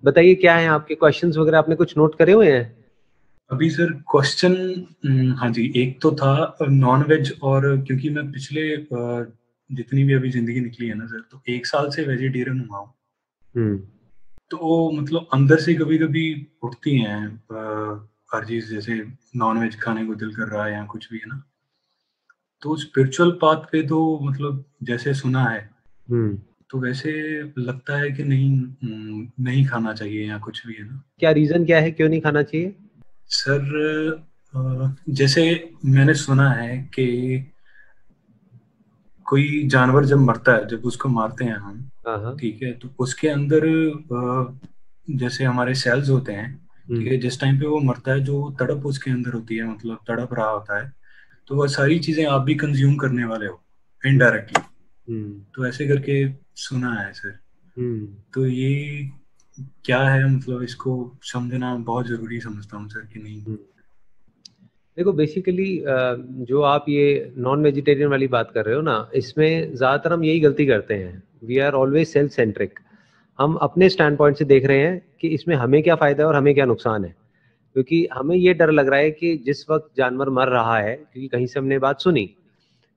बताइए क्या है आपके क्वेश्चंस वगैरह, आपने कुछ नोट करे हुए हैं? अभी सर क्वेश्चन, हाँ जी, एक तो था नॉन वेज, और क्योंकि मैं पिछले जितनी भी अभी जिंदगी निकली है ना सर, तो 1 साल से वेजिटेरियन हुआ हूँ। हम्म। तो मतलब अंदर से कभी कभी उठती हैं हर चीज, जैसे नॉन वेज खाने को दिल कर रहा है या कुछ भी है ना। तो स्पिरिचुअल पाथ पे तो मतलब जैसे सुना है, हम्म। तो वैसे लगता है कि नहीं, नहीं खाना चाहिए या कुछ भी है ना। क्या रीजन क्या है, क्यों नहीं खाना चाहिए? सर जैसे मैंने सुना है कि कोई जानवर जब मरता है, जब उसको मारते हैं हम, हाँ हाँ। ठीक है, तो उसके अंदर जैसे हमारे सेल्स होते हैं, ठीक हम्म। है, जिस टाइम पे वो मरता है जो तड़प उसके अंदर होती है, मतलब तड़प रहा होता है, तो वह सारी चीजें आप भी कंज्यूम करने वाले हो इनडायरेक्टली। हम्म। तो ऐसे करके सुना है सर। हम्म। तो ये क्या है, मतलब इसको समझना बहुत जरूरी समझता हूँ सर, कि नहीं। हम्म। देखो बेसिकली जो आप ये नॉन वेजिटेरियन वाली बात कर रहे हो ना, इसमें ज़्यादातर हम यही गलती करते हैं। We are always self centric. हम अपने स्टैंड पॉइंट से देख रहे हैं कि इसमें हमें क्या फ़ायदा है और हमें क्या नुकसान है। क्योंकि हमें ये डर लग रहा है कि जिस वक्त जानवर मर रहा है, क्योंकि कहीं से हमने बात सुनी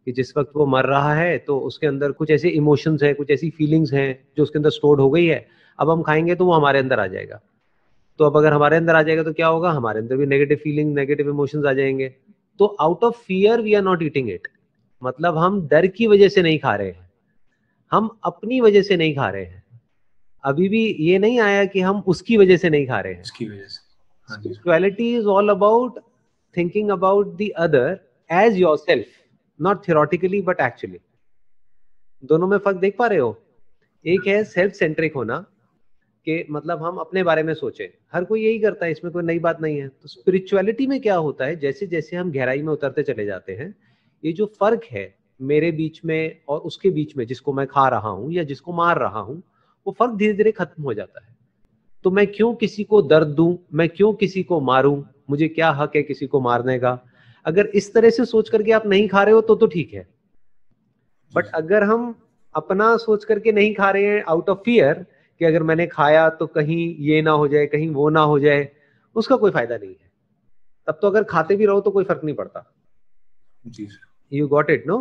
कि जिस वक्त वो मर रहा है तो उसके अंदर कुछ ऐसे इमोशंस हैं, कुछ ऐसी फीलिंग्स हैं जो उसके अंदर स्टोर्ड हो गई है। अब हम खाएंगे तो वो हमारे अंदर आ जाएगा। तो अब अगर हमारे अंदर आ जाएगा तो क्या होगा, हमारे अंदर भी नेगेटिव फीलिंग, नेगेटिव इमोशंस आ जाएंगे। तो out of fear we are not eating it. मतलब हम डर की वजह से नहीं खा रहे हैं, हम अपनी वजह से नहीं खा रहे हैं। अभी भी ये नहीं आया कि हम उसकी वजह से नहीं खा रहे हैं। इसकी वजह से। हाँ जी sir. Spirituality is all about thinking about the other as your self, not theoretically but actually. दोनों में फर्क देख पा रहे हो? एक है सेल्फ सेंट्रिक होना, कि मतलब हम अपने बारे में सोचें। हर कोई यही करता है, इसमें कोई नई बात नहीं है। तो स्पिरिचुअलिटी में क्या होता है, जैसे जैसे हम गहराई में उतरते चले जाते हैं, ये जो फर्क है मेरे बीच में और उसके बीच में, जिसको मैं खा रहा हूं या जिसको मार रहा हूं, वो फर्क धीरे धीरे खत्म हो जाता है। तो मैं क्यों किसी को दर्द दूं, मैं क्यों किसी को मारूं, मुझे क्या हक है किसी को मारने का? अगर इस तरह से सोच करके आप नहीं खा रहे हो तो ठीक है। जी बट सर। अगर हम अपना सोच करके नहीं खा रहे हैं आउट ऑफ फियर कि अगर मैंने खाया तो कहीं ये ना हो जाए, कहीं वो ना हो जाए, उसका कोई फायदा नहीं है। तब तो अगर खाते भी रहो तो कोई फर्क नहीं पड़ता। जी sir. You got it no?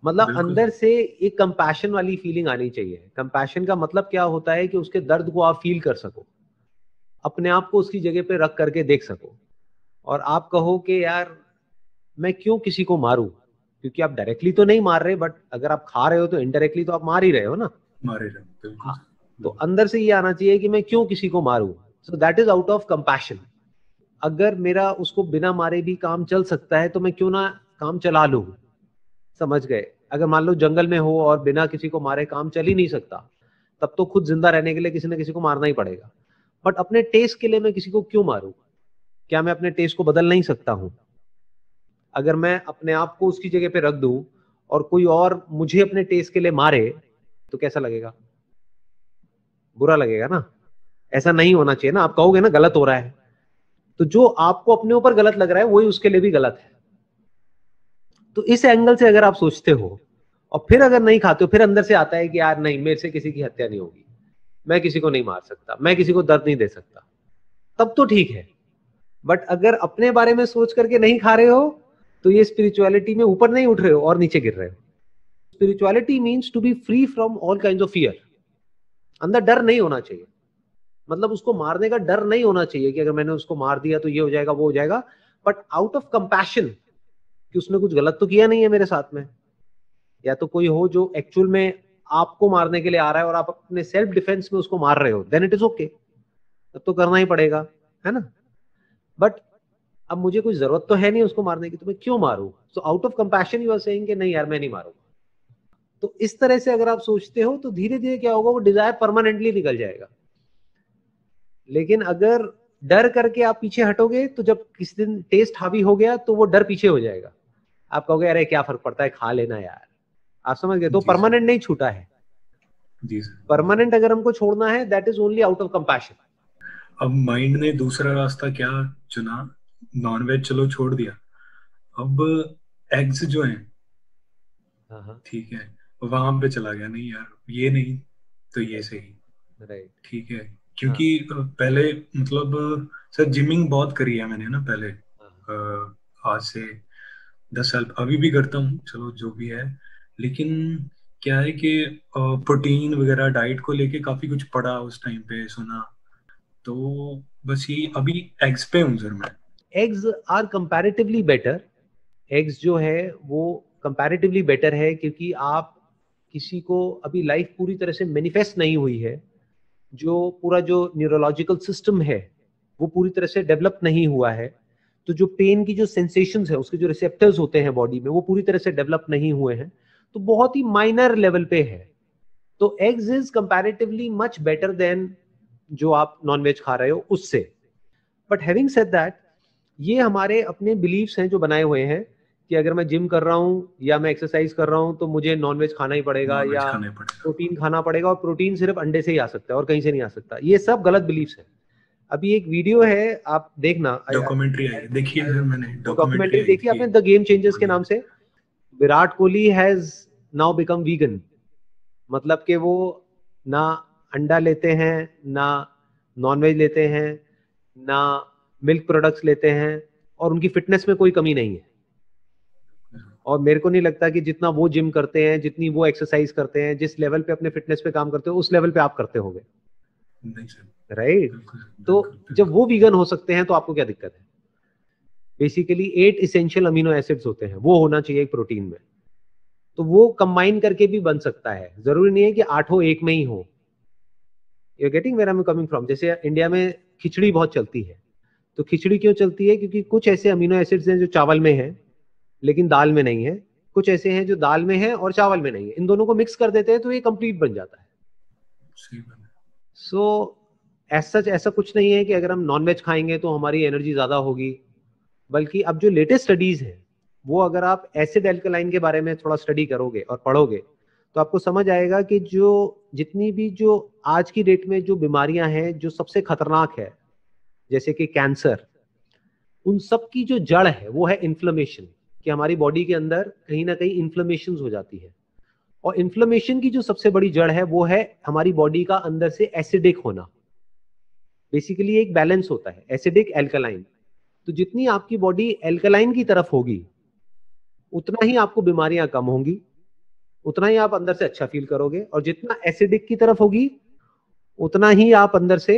मतलब बिल्कुल। अंदर से एक कंपैशन वाली फीलिंग आनी चाहिए। कंपैशन का मतलब क्या होता है कि उसके दर्द को आप फील कर सको, अपने आप को उसकी जगह पे रख करके देख सको, और आप कहो कि यार मैं क्यों किसी को मारूं। क्योंकि आप डायरेक्टली तो नहीं मार रहे, बट अगर आप खा रहे हो तो इनडायरेक्टली तो आप मार ही रहे हो ना। मारे रहे, बिल्कुल हाँ। सर। तो बिल्कुल। अंदर से ये आना चाहिए कि मैं क्यों किसी को मारूं। So that is out of compassion. अगर मेरा उसको बिना मारे भी काम चल सकता है तो मैं क्यों ना काम चला लूं। समझ गए? अगर मान लो जंगल में हो और बिना किसी को मारे काम चल ही नहीं सकता, तब तो खुद जिंदा रहने के लिए किसी ना किसी को मारना ही पड़ेगा। बट अपने टेस्ट के लिए मैं किसी को क्यों मारूं? क्या मैं अपने टेस्ट को बदल नहीं सकता हूं? अगर मैं अपने आप को उसकी जगह पे रख दूं और कोई और मुझे अपने टेस्ट के लिए मारे, तो कैसा लगेगा? बुरा लगेगा ना। ऐसा नहीं होना चाहिए ना। आप कहोगे ना गलत हो रहा है, तो जो आपको अपने ऊपर गलत लग रहा है वही उसके लिए भी गलत है। तो इस एंगल से अगर आप सोचते हो और फिर अगर नहीं खाते हो, फिर अंदर से आता है कि यार नहीं, मेरे से किसी की हत्या नहीं होगी, मैं किसी को नहीं मार सकता, मैं किसी को दर्द नहीं दे सकता, तब तो ठीक है। बट अगर अपने बारे में सोच करके नहीं खा रहे हो, तो ये स्पिरिचुअलिटी में ऊपर नहीं उठ रहे हो और नीचे गिर रहे हो। Spirituality means to be free from all kind of fear. अंदर डर नहीं होना चाहिए। मतलब उसको मारने का डर नहीं होना चाहिए कि अगर मैंने उसको मार दिया तो ये हो जाएगा वो हो जाएगा। बट आउट ऑफ कंपैशन, कि उसने कुछ गलत तो किया नहीं है मेरे साथ में। या तो कोई हो जो एक्चुअल में आपको मारने के लिए आ रहा है और आप अपने सेल्फ डिफेंस में उसको मार रहे हो, देन इट इज ओके। तब तो करना ही पड़ेगा, है ना। बट अब मुझे कोई जरूरत तो है नहीं उसको मारने की, तो मैं क्यों मारूं? So out of compassion you are saying कि नहीं यार मैं नहीं मारूंगा। तो इस तरह से अगर आप सोचते हो तो धीरे धीरे क्या होगा, वो डिजायर परमानेंटली निकल जाएगा। लेकिन अगर डर करके आप पीछे हटोगे तो जब किसी दिन टेस्ट हावी हो गया तो वो डर पीछे हो जाएगा। आप कहोगे अरे क्या फर्क पड़ता है, खा लेना यार। आप समझ गए? तो जी सर। परमानेंट नहीं छूटा है। जी सर। परमानेंट अगर हमको छोड़ना है, that is only out of compassion. अब माइंड ने दूसरा रास्ता क्या चुना, नॉनवेज चलो छोड़ दिया, अब एग्स जो हैं, हाँ हाँ। ठीक है, वहां पे चला गया, नहीं यार ये नहीं, तो ये सही, राइट। ठीक है, क्योंकि पहले मतलब सर जिमिंग बहुत करी है मैंने ना पहले, आज से 10 साल, अभी भी करता हूँ, चलो जो भी है। लेकिन क्या है कि प्रोटीन वगैरह डाइट को लेके काफी कुछ पढ़ा उस टाइम पे, सुना, तो बस ये अभी एग्स पे हूँ सर मैं। Eggs are comparatively better. Eggs जो है वो कंपैरेटिवली बेटर है, क्योंकि आप किसी को अभी लाइफ पूरी तरह से मैनिफेस्ट नहीं हुई है, जो पूरा जो न्यूरोलॉजिकल सिस्टम है वो पूरी तरह से डेवलप नहीं हुआ है, तो जो पेन की जो सेंसेशंस है, उसके जो रिसेप्टर्स होते हैं बॉडी में, वो पूरी तरह से डेवलप नहीं हुए हैं, तो बहुत ही माइनर लेवल पे है। तो eggs is comparatively much better than जो आप नॉनवेज खा रहे हो उससे। बट हैविंग सेड दैट, ये हमारे अपने बिलीव्स हैं जो बनाए हुए हैं कि अगर मैं जिम कर रहा हूँ या मैं एक्सरसाइज कर रहा हूँ तो मुझे नॉनवेज खाना ही पड़ेगा, नॉनवेज या खाना पड़ेगा। प्रोटीन खाना पड़ेगा, और प्रोटीन सिर्फ अंडे से ही आ सकता है और कहीं से नहीं आ सकता। ये सब गलत बिलीव्स है। अभी एक वीडियो है, आप देखना, डॉक्यूमेंट्री आई देखी है सर मैंने, डॉक्यूमेंट्री डॉक्यूमेंट्री आई देखी थी। आपने, द गेम चेंजर्स के नाम से। Virat Kohli has now become vegan, मतलब कि वो ना अंडा लेते हैं, ना नॉनवेज लेते हैं, ना मिल्क प्रोडक्ट्स लेते हैं, और उनकी फिटनेस में कोई कमी नहीं है। और मेरे को नहीं लगता कि जितना वो जिम करते हैं, जितनी वो एक्सरसाइज करते हैं, जिस लेवल पे अपने फिटनेस पे काम करते हो, उस लेवल पे आप करते होगे, नहीं सर, राइट? बिल्कुल तो बिल्कुल जब बिल्कुल। वो वीगन हो सकते हैं तो आपको क्या दिक्कत है? बेसिकली 8 इसेंशियल अमीनो एसिड्स होते हैं, वो होना चाहिए एक प्रोटीन में, तो वो कंबाइन करके भी बन सकता है, जरूरी नहीं है कि आठों एक में ही हो। You getting where I am coming from? जैसे इंडिया में खिचड़ी बहुत चलती है, तो खिचड़ी क्यों चलती है? क्योंकि कुछ ऐसे अमीनो एसिड्स हैं जो चावल में है लेकिन दाल में नहीं है, कुछ ऐसे हैं जो दाल में है और चावल में नहीं है, इन दोनों को मिक्स कर देते हैं तो ये कंप्लीट बन जाता है। सही बात है। सो ऐसा कुछ नहीं है कि अगर हम नॉनवेज खाएंगे तो हमारी एनर्जी ज्यादा होगी, बल्कि अब जो लेटेस्ट स्टडीज है वो, अगर आप एसिड एल्कलाइन के बारे में थोड़ा स्टडी करोगे और पढ़ोगे तो आपको समझ आएगा कि जो जितनी भी जो आज की डेट में जो बीमारियां हैं जो सबसे खतरनाक है, जैसे कि कैंसर, उन सब की जो जड़ है वो है इन्फ्लेमेशन, कि हमारी बॉडी के अंदर कहीं ना कहीं इन्फ्लेमेशन हो जाती है। और इन्फ्लेमेशन की जो सबसे बड़ी जड़ है वो है हमारी बॉडी का अंदर से एसिडिक होना। बेसिकली एक बैलेंस होता है एसिडिक एल्कलाइन, तो जितनी आपकी बॉडी एल्कलाइन की तरफ होगी उतना ही आपको बीमारियां कम होंगी, उतना ही आप अंदर से अच्छा फील करोगे, और जितना एसिडिक की तरफ होगी उतना ही आप अंदर से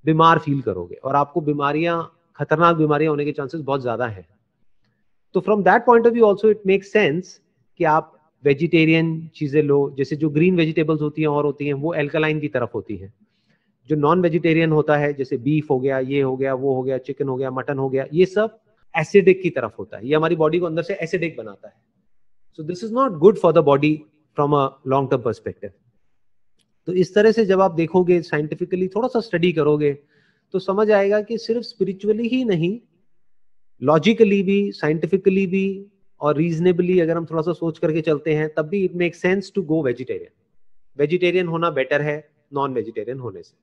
बीमार फील करोगे, और आपको बीमारियां, खतरनाक बीमारियां होने के चांसेस बहुत ज्यादा है। तो from that point of view also it makes sense कि आप वेजिटेरियन चीजें लो, जैसे जो ग्रीन वेजिटेबल्स होती हैं और होती हैं वो एल्कलाइन की तरफ होती हैं। जो नॉन वेजिटेरियन होता है, जैसे बीफ हो गया, ये हो गया, वो हो गया, चिकन हो गया, मटन हो गया, ये सब एसिडिक की तरफ होता है, ये हमारी बॉडी को अंदर से एसिडिक बनाता है। So this is not good for the body from a long term perspective. तो इस तरह से जब आप देखोगे, साइंटिफिकली थोड़ा सा स्टडी करोगे, तो समझ आएगा कि सिर्फ स्पिरिचुअली ही नहीं, लॉजिकली भी, साइंटिफिकली भी, और रीजनेबली अगर हम थोड़ा सा सोच करके चलते हैं तब भी it make sense to go vegetarian. Vegetarian होना बेटर है नॉन वेजिटेरियन होने से।